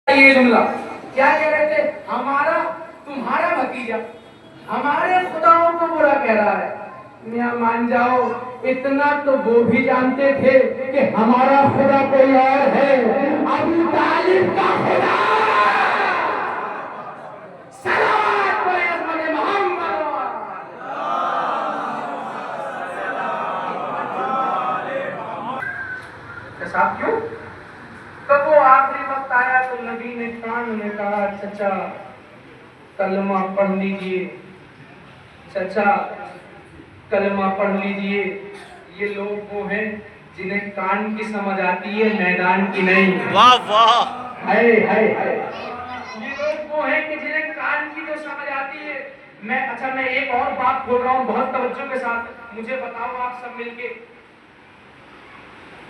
یہ جملہ کیا کہہ رہے تھے؟ ہمارا تمہارا بھتیجا ہمارے خداؤں کو برا کہہ رہا ہے. میاں مان جاؤ اتنا تو وہ بھی جانتے تھے کہ ہمارا خدا کوئی اور ہے. ابو طالب کا خدا. صلوات پڑھے حضرت محمد. صاحب کیوں؟ تب وہ آخری وقت آیا تو نبی نے کان میں کہا چچا کلمہ پڑھ لیجئے، چچا کلمہ پڑھ لیجئے. یہ لوگ وہ ہیں جنہیں کان کی سمجھ آتی ہے میدان کی نہیں. واہ واہ. ہائے ہائے ہائے. یہ لوگ وہ ہیں کہ جنہیں کان کی تو سمجھ آتی ہے. میں ایک اور بات بول رہا ہوں بہت توجہ کے ساتھ. مجھے بتاؤ آپ سب مل کے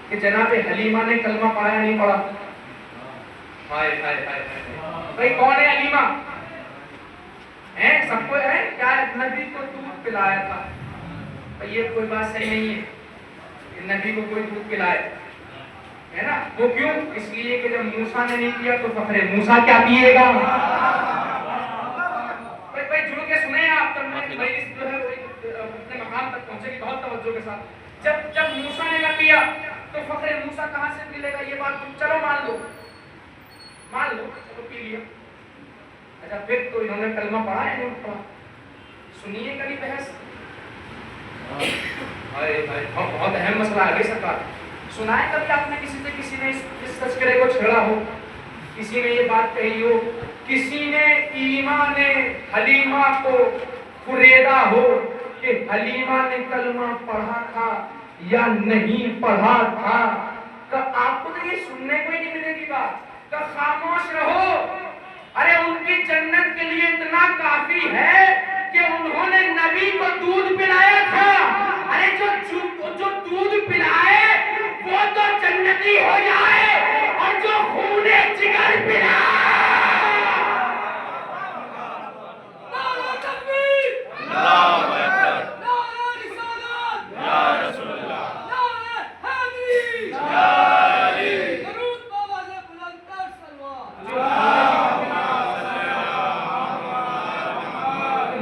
کہ جناب حلیمہ نے کلمہ پڑھا یا نہیں پڑھا؟ ہائے ہائے ہائے. بھائی کون ہے حلیمہ؟ سب کو ہے کیا نبی کو دودھ پلایا تھا. یہ کوئی بات صحیح نہیں ہے کہ نبی کو کوئی دودھ پلائے ہے نا. وہ کیوں؟ اس لیے کہ جب موسیٰ نے نہیں کیا تو فخر موسیٰ کیا پیے گا. بھائی جڑ کے سنیں آپ تب مجلس جو ہے وہ اپنے مقام تک پہنچے گی بہت توجہ کے ساتھ. جب موسیٰ نے نہ پیا تو فخر موسیٰ کہاں سے ملے گا. یہ بات چلو مان لو چلو پی لیا. اچھا پھر تو انہوں نے کلمہ پڑھا یا نہیں پڑھا؟ سنیے کبھی بحث. بہت اہم مسئلہ آگے سرکار. سنائے کبھی آپ نے کسی نے اس تذکرے کو چھیڑا ہو، کسی نے یہ بات کہی ہو، کسی نے ایمان حلیمہ کو فریدا ہو کہ حلیمہ نے کلمہ پڑھا تھا یا نہیں پڑھا تھا؟ کہ آپ کو تو یہ سننے کو ہی نہیں ملے گی بات. کہ خاموش رہو. ارے ان کی جنت کے لیے اتنا کافی ہے کہ انہوں نے نبی کو دودھ پلایا تھا. ارے جو دودھ پلائے وہ تو جنتی ہو جائے اور جو خون جگر پلائے.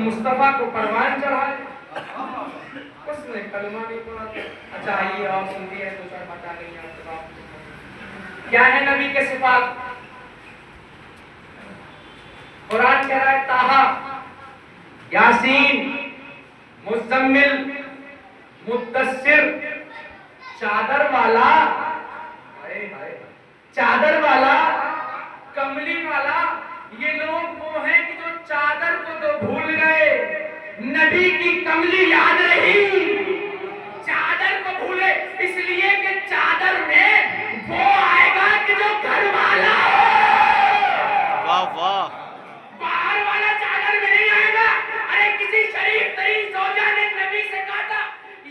مصطفیٰ کو پروان چڑھائے اس نے کلمہ نہیں پڑھا. اچھا آئیے اور سنتی ہے دوسرا بتا نہیں آپ کے بات کیا ہے نبی کے صفات. قرآن کہہ رہا ہے طٰہٰ یاسین مزمل مدثر. چادر والا کملی والا. یہ لوگ وہ ہیں کہ جو چادر کو تو بھول گئے نبی کی کملی یاد رہی. چادر کو بھولے اس لیے کہ چادر میں وہ آئے گا کہ جو گھر والا ہو. واہ واہ. باہر والا چادر میں نہیں آئے گا. ارے کسی شریف ترین زوجہ نے نبی سے کہا تھا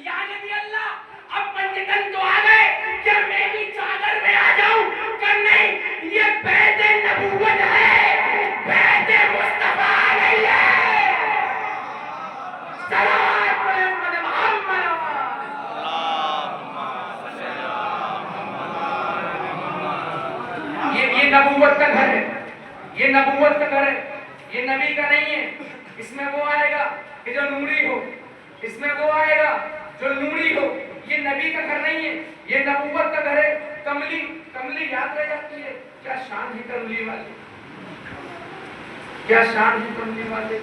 یا نبی اللہ اب پنجتن تو آ گئے کیا میں بھی چادر میں آ جاؤں؟ کہ نہیں یہ بیت نبوت ہے، بیت مصطفیٰ آ گئی ہے. صلوات پڑھے حضرت محمد. یہ نبوت کا گھر ہے، یہ نبوت کا گھر ہے، یہ نبی کا نہیں ہے. اس میں وہ آئے گا کہ جو نوری ہو، اس میں وہ آئے گا جو نوری ہو. یہ نبی کا گھر نہیں ہے، یہ نبوت کا گھر ہے. کملی یاد رہ جاتی ہے. کیا شان ہے کملی والے، کیا شان ہے کملی والے،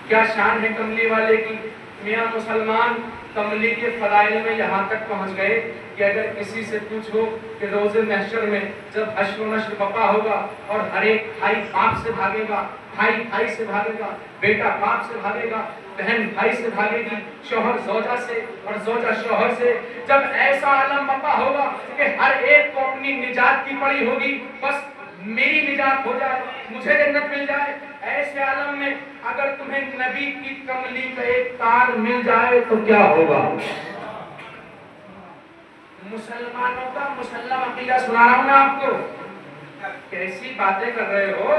کیا شان ہے کملی والے کی. میاں مسلمان کملی کے فضائل میں یہاں تک پہنچ گئے کہ اگر کسی سے پوچھو کہ روز محشر میں جب حشر و نشر بپا ہوگا اور ہر ایک بھائی باپ سے بھاگے گا، بھائی سے بھاگے گا، بیٹا باپ سے بھاگے گا، بہن بھائی سے بھاگے گی، شوہر زوجہ سے اور زوجہ شوہر سے. جب ایسا عالم بپا ہوگا کہ ہر ایک کو اپنی نجات کی پڑی ہوگی، بس میری نجات ہو جائے مجھے جنت مل جائے. ایسے عالم میں اگر تمہیں نبی کی کملی کا ایک تار مل جائے تو کیا ہوگا؟ مسلمانوں کا مسلم عقیدہ سنا رہا ہوں میں آپ کو. کیسی باتیں کر رہے ہو.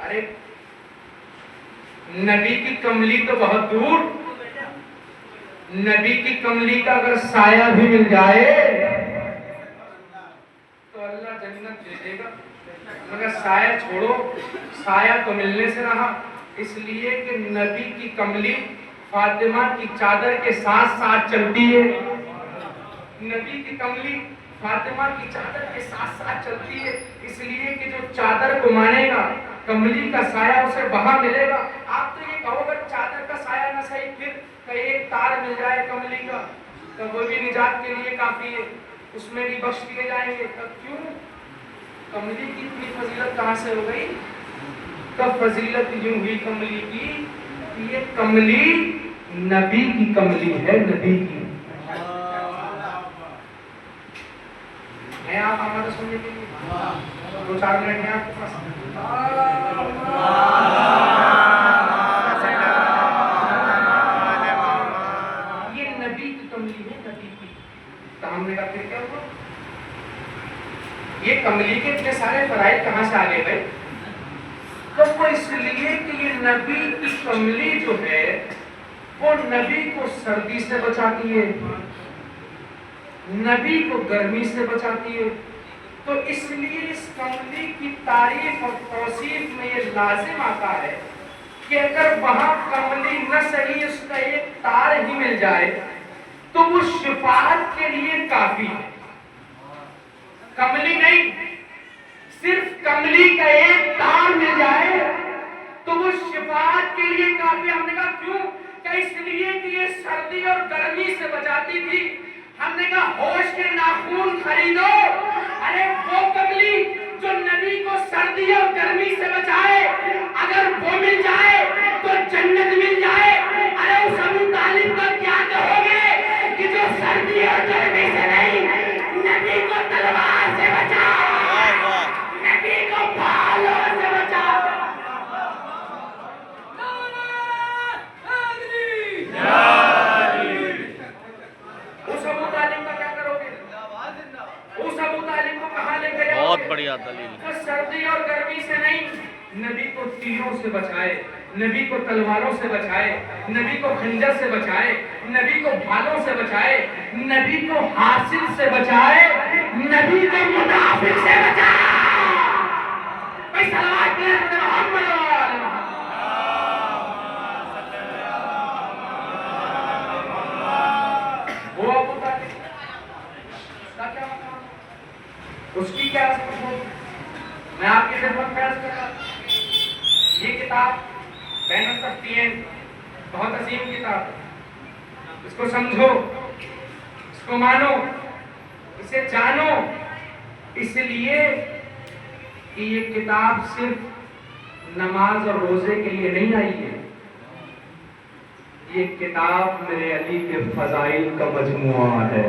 ارے نبی کی کملی تو بہت دور. نبی کی کملی کا اگر سایہ بھی مل جائے تو اللہ جنت دے دے گا. مگر سایہ چھوڑو، سایہ تو ملنے سے رہا، اس لیے کہ نبی کی کملی فاطمہ کی چادر کے ساتھ ساتھ چلتی ہے، نبی کی کملی فاطمہ کی چادر کے ساتھ ساتھ چلتی ہے، اس لیے کہ جو چادر کو مانے گا کملی کا سایہ اسے وہاں ملے گا۔ آپ تو یہ کہو گا چادر کا سایہ نہ صحیح، پھر کہ ایک تار مل جائے کملی کا تو وہ بھی نجات کے لیے کافی ہے، اس میں بھی بخش دیے جائیں گے۔ تب کیوں کملی کی اتنی فضیلت کہاں سے ہو گئی؟ تب فضیلت یوں ہوئی کملی کی کہ یہ کملی نبی کی کملی ہے، نبی کی ہے۔ آپ آمادہ سننے کے لیے 2-4 منٹ ہیں آپ کے پاس؟ یہ نبی کی کملی ہے، نبی کی۔ تو ہم نے کہا پھر کیا ہوا؟ یہ کملی کے اتنے سارے فرائض کہاں سے آگے گئے؟ تو وہ اس لیے کہ یہ نبی کی کملی جو ہے وہ نبی کو سردی سے بچاتی ہے، نبی کو گرمی سے بچاتی ہے۔ تو اس لیے اس کملی کی تعریف اور توصیف میں یہ لازم آتا ہے کہ اگر وہاں کملی نہ صحیح اس کا ایک تار ہی مل جائے تو وہ شفاعت کے لیے کافی ہے۔ کملی نہیں، صرف کملی کا ایک تار مل جائے تو وہ شفاعت کے لیے کافی۔ ہم نے کہا کیوں؟ کہ اس لیے کہ یہ سردی اور گرمی سے بچاتی تھی۔ ہم نے کہا ہوش کے ناخون خریدو، ارے وہ کملی جو نبی کو سردی اور گرمی سے بچائے، اگر وہ مل جائے تو جنت مل جائے۔ ارے اس ابو طالب کا کیا کہو گے کہ جو سردی اور گرمی سے نہیں، نبی کو تلوار سے بچا، نبی کو بھالوں سے بچا۔ بہت بڑھیا دلیل ہے۔ سردی اور گرمی سے نہیں، نبی کو تیروں سے بچائے، نبی کو تلواروں سے بچائے، نبی کو خنجر سے بچائے، نبی کو بھالوں سے بچائے، نبی کو حاسد سے بچائے، نبی کو منافق سے بچائے۔ بھائی صلوات پڑھیں محمد وآل محمد۔ وہ ابو طالب اس کا کیا مقام؟ اس کی کیا عظمت ہوگی؟ میں آپ کی خدمت میں عرض کر رہا ہوں، یہ کتاب بین التختین بہت عظیم کتاب ہے، اس کو سمجھو، اس کو مانو، اسے جانو، اس لیے کہ یہ کتاب صرف نماز اور روزے کے لیے نہیں آئی ہے، یہ کتاب میرے علی کے فضائل کا مجموعہ ہے،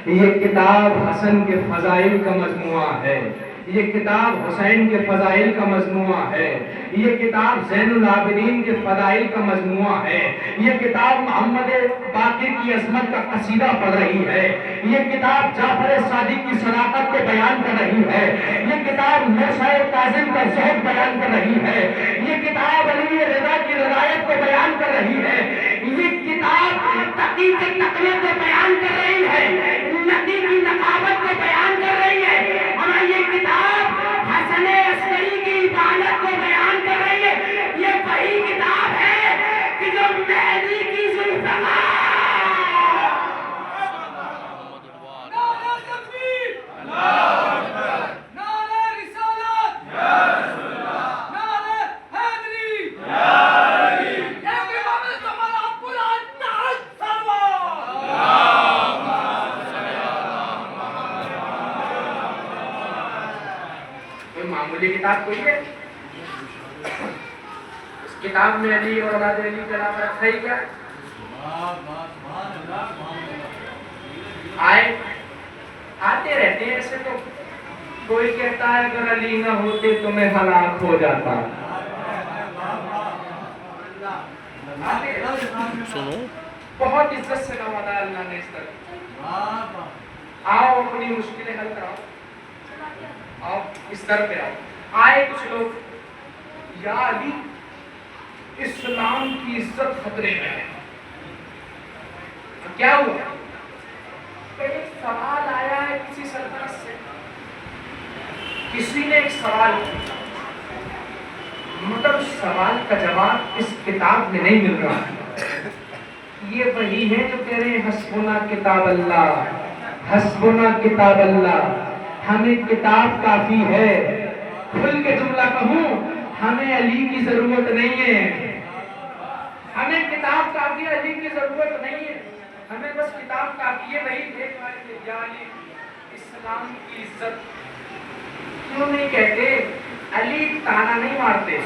یہ کتاب حسن کے فضائل کا مجموعہ ہے، یہ کتاب حسین کے فضائل کا مجموعہ ہے، یہ کتاب زین العابدین کے فضائل کا مجموعہ ہے، یہ کتاب محمد باقر کی عظمت کا قصیدہ پڑھ رہی ہے، یہ کتاب جعفر صادق کی صداقت کو بیان کر رہی ہے، یہ کتاب موسیٰ کاظم کا زہد بیان کر رہی ہے، یہ کتاب علی رضا کی رضایت کو بیان کر رہی ہے، یہ کتاب تقی کے تقوی کو بیان کر رہی ہے، نبی کی نقابت کو بیان کر رہی ہے، ہمیں یہ کتاب حسن عسکری کی عبادت کو بیان کر رہی ہے۔ یہ وہی کتاب ہے کہ جو مہدی کی ذوالفقار معمولی کتاب کوئی ہے؟ اس کتاب میں علی اور اولاد علی کے علاوہ رکھا ہی کیا؟ آتے رہتے ہیں ایسے، تو کوئی کہتا ہے اگر علی نہ ہوتے تو میں ہلاک ہو جاتا۔ سنو، بہت عزت سے نوازا اللہ نے اس طرح۔ آؤ اپنی مشکلیں حل کراؤ، آؤ اس در پہ آؤ۔ آئے کچھ لوگ، یا علی اسلام کی عزت خطرے میں ہے۔ کیا ہوا؟ ایک سوال آیا ہے کسی سلطنت سے، کسی نے ایک سوال پوچھا مگر اس سوال کا جواب اس کتاب میں نہیں مل رہا. یہ وہی ہے جو کہہ رہے ہیں حسبنا کتاب اللہ، حسبنا کتاب اللہ، ہمیں کتاب کافی ہے. کھل کے جملہ کہوں، ہمیں علی کی ضرورت نہیں ہے. ہمیں کتاب کافی ہے، علی کی ضرورت نہیں ہے. ہمیں بس کتاب کافی ہے. وہی دیکھ پائے کہ یا علی اسلام کی عزت کیوں نہیں کہتے؟ علی تانا نہیں مارتے.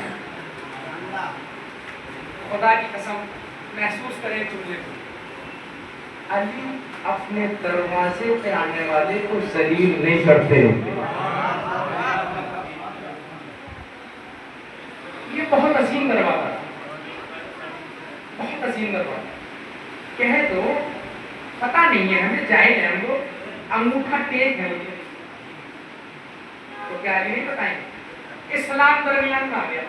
خدا کی قسم محسوس کریں جملے کو. علی اپنے دروازے پہ آنے والے کو ذلیل نہیں کرتے. یہ بہت عظیم دروازہ ہے، بہت عظیم دروازہ. کہہ دو پتہ نہیں ہے ہمیں، جاہل ہے ہم لوگ، انگوٹھا ٹیک ہے مجھے، تو کیا علی نہیں بتائیں گے؟ اسلام درمیان میں آ گیا،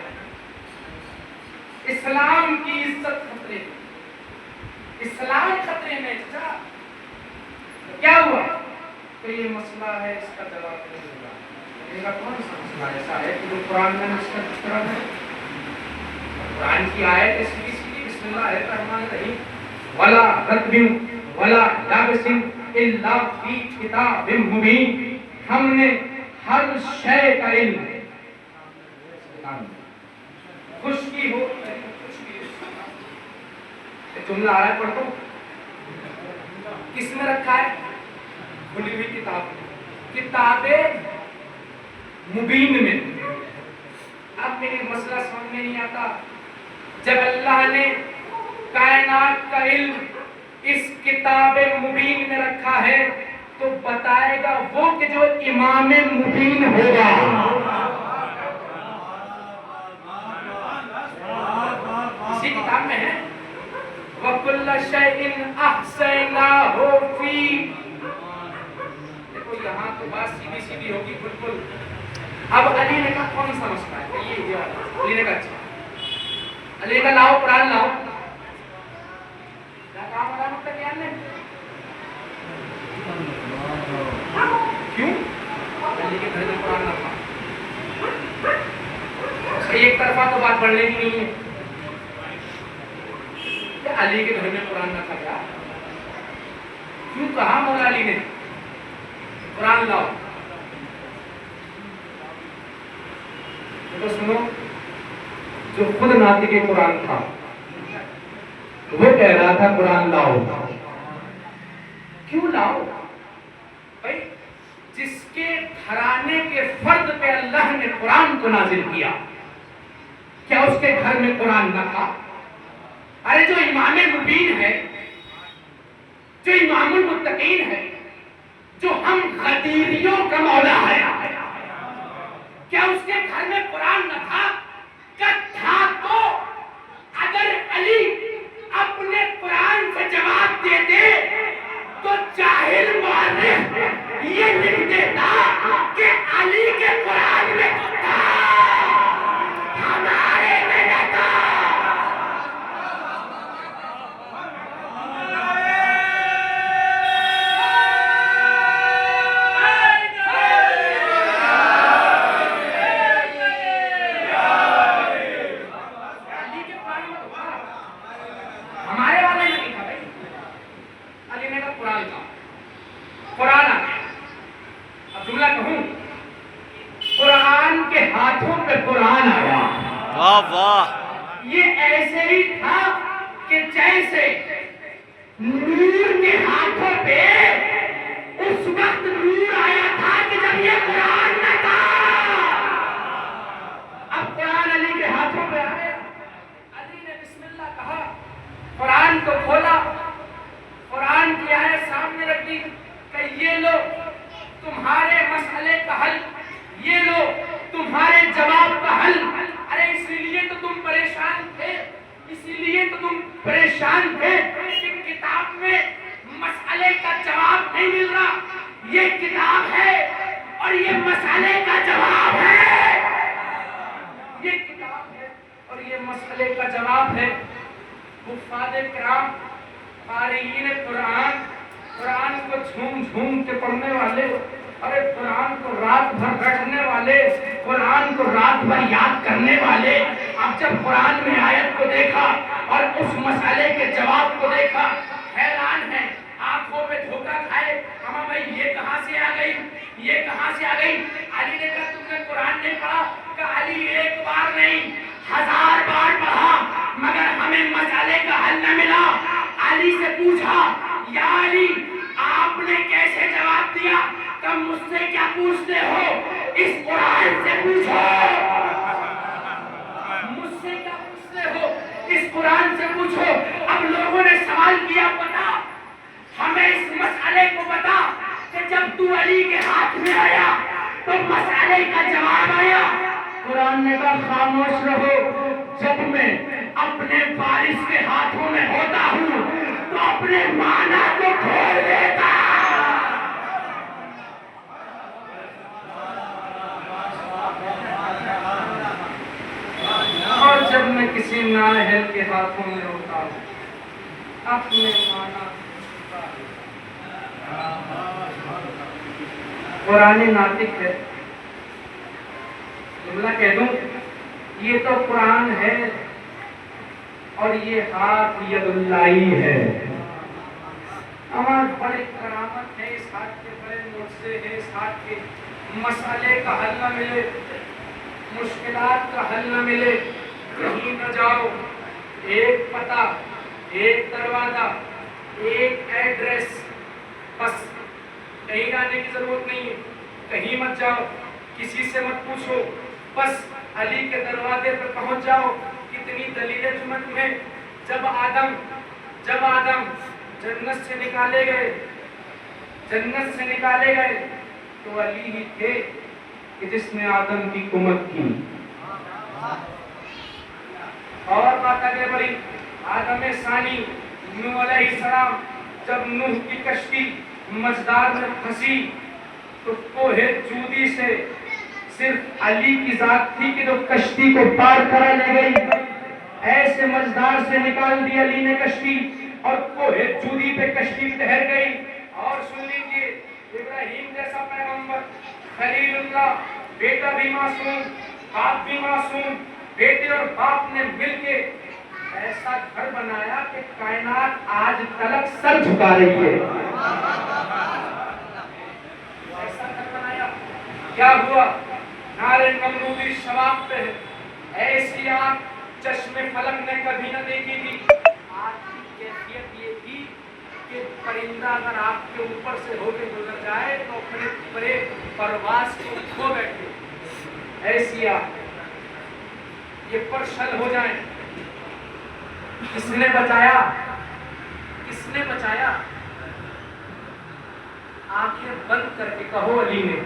اسلام کی عزت خطرے میں، اسلام خطرے میں. کیا ہوا کہ یہ مسئلہ ہے، اس کا جواب نہیں ملا. میرا کون سا مسئلہ ایسا ہے کہ جو قرآن میں اس کا ذکر ہے؟ قرآن کی آیت ہے سیدھی سیدھی، بسم اللہ الرحمن الرحیم، ولا رتب ولا یابس الا فی کتاب مبین. ہم نے ہر شے کا علم، خشکی ہو جملہ آیا پڑھو کس میں رکھا ہے؟ کھلی ہوئی کتاب، کتاب مبین میں. اب میرے مسئلہ سمجھ میں نہیں آتا، جب اللہ نے کائنات کا علم اس کتاب مبین میں رکھا ہے تو بتائے گا وہ کہ جو امام مبین ہوگا. اسی کتاب میں ہے وَكُلَّ شَيْءٍ أَحْصَيْنَاهُ فِي. دیکھو یہاں تو بات سیدھی سیدھی ہوگی بالکل. اب علی نے کہا کون سا مسئلہ ہے؟ یہ علی نے کہا اچھا. علی نے کہا لاؤ قرآن لاؤ. کیا کام علامت کا کیا نہیں؟ کیوں؟ علی کے گھر میں قرآن نہ تھا. ایک طرفہ تو بات پڑھنے کی نہیں ہے. علی کے گھر میں قرآن نہ تھا کیا؟ کیوں کہا مولا علی نے قرآن لاؤ؟ تو سنو، جو خود ناطق قرآن تھا وہ کہہ رہا تھا قرآن لاؤ. کیوں لاؤ؟ بھائی جس کے گھرانے کے فرد پہ اللہ نے قرآن کو نازل کیا، کیا اس کے گھر میں قرآن نہ تھا؟ ارے جو امام مبین ہے، جو امام المتقین ہے، جو ہم غدیریوں کا مولا ہے، کیا اس کے گھر میں قرآن نہ تھا؟ کہ تھا تو اگر علی اپنے قرآن سے جواب دیتے تو جاہل مورخ یہ لکھ دیتا کہ علی کے قرآن میں تو تھا، ہمارے میں نہ تھا. واہ واہ. یہ ایسے ہی تھا کہ جیسے نور کے ہاتھوں پہ اس وقت نور آیا تھا کہ جب یہ قرآن نہ تھا. اب قرآن علی کے ہاتھوں پہ آیا، علی نے بسم اللہ کہا، قرآن کو کھولا، قرآن کی آیت سامنے رکھ دی کہ یہ لو تمہارے مسئلے کا حل، یہ لو تمہارے جواب کا حل. ارے اسی لیے تو تم پریشان تھے، اسی لیے تو تم پریشان تھے کہ کتاب میں مسئلے کا جواب نہیں مل رہا. یہ کتاب ہے اور یہ مسئلے کا جواب ہے. یہ کتاب ہے اور یہ مسئلے کا جواب ہے. حفاظ کرام، قارئین قرآن، قرآن کو جھوم جھوم کے پڑھنے والے، ارے قرآن کو رات بھر بیٹھنے والے، قرآن کو رات بھر یاد کرنے والے، اب جب قرآن میں آیت کو دیکھا اور اس مسئلے کے جواب کو دیکھا، حیران ہے، آنکھوں پہ دھوکہ کھائے، ہمیں بھائی یہ کہاں سے آ گئی، یہ کہاں سے آ گئی؟ علی نے کہا تم نے قرآن نہیں پڑھا؟ کہ علی ایک بار نہیں 1000 بار پڑھا مگر ہمیں مسئلے کا حل نہ ملا۔ علی سے پوچھا یا علی آپ نے کیسے جواب دیا؟ کہ مجھ سے کیا پوچھتے ہو، اس قرآن سے پوچھو۔ مجھ سے کیا پوچھتے ہو، اس قرآن سے پوچھو۔ اب لوگوں نے سوال کیا بتا ہمیں اس مسئلے کو بتا کہ جب تو علی کے ہاتھ میں آیا تو مسئلے کا جواب آیا۔ قرآن نے کہا خاموش رہو، جب میں اپنے وارث کے ہاتھوں میں ہوتا ہوں تو اپنے معنی کو کھول دیتا۔ اور جب میں کسی نااہل کے ہاتھوں میں ہوتا ہوں اپنے معنی قرآن ناطق ہے، جملہ کہہ دوں یہ تو قرآن ہے اور یہ ہاتھ ید اللہ ہے۔ ہمارے بڑے کرامت ہے اس ہاتھ کے، بڑے معجزے ہیں اس ہاتھ کے۔ مسئلے کا حل نہ ملے، مشکلات کا حل نہ ملے، کہیں نہ جاؤ، ایک پتہ، ایک دروازہ، ایک ایڈریس، بس کہیں جانے کی ضرورت نہیں ہے، کہیں مت جاؤ، کسی سے مت پوچھو، بس علی کے دروازے پر پہنچ جاؤ۔ کتنی دلیلیں تمہیں، جب آدم جنت سے نکالے گئے تو علی ہی تھے کہ جس نے آدم کی کمک کی۔ اور بات آگے بڑھی، آدم ثانی نوح علیہ السلام، جب نوح کی کشتی مجدار میں پھنسی تو کوہ جودی سے صرف علی کی ذات تھی کہ جو کشتی کو پار کرا لے گئی۔ ایسے مجدار سے نکال دی علی نے کشتی اور کوہ جودی پہ کشتی ٹھہر گئی۔ اور سن لیجئے، ابراہیم جیسا پیغمبر، خلیل اللہ، بیٹا بھی معصوم، باپ بھی معصوم، بیٹے اور باپ نے مل کے ایسا گھر بنایا کہ کائنات آج تلک سر جھکا رہی ہے۔ ایسا گھر بنایا، کیا ہوا؟ نار نمرودی شباب پہ ہے، ایسی آگ چشم فلک نے کبھی نہ دیکھی تھی۔ آگ کی کیفیت یہ تھی کہ پرندہ اگر آپ کے اوپر سے ہو کے گزر جائے تو اپنے بڑے پرواز کو کھو بیٹھے، ایسی آگ، یہ پرشل ہو جائیں۔ کس نے بچایا؟ کس نے بچایا؟ آنکھیں بند کر کے کہو علی نے۔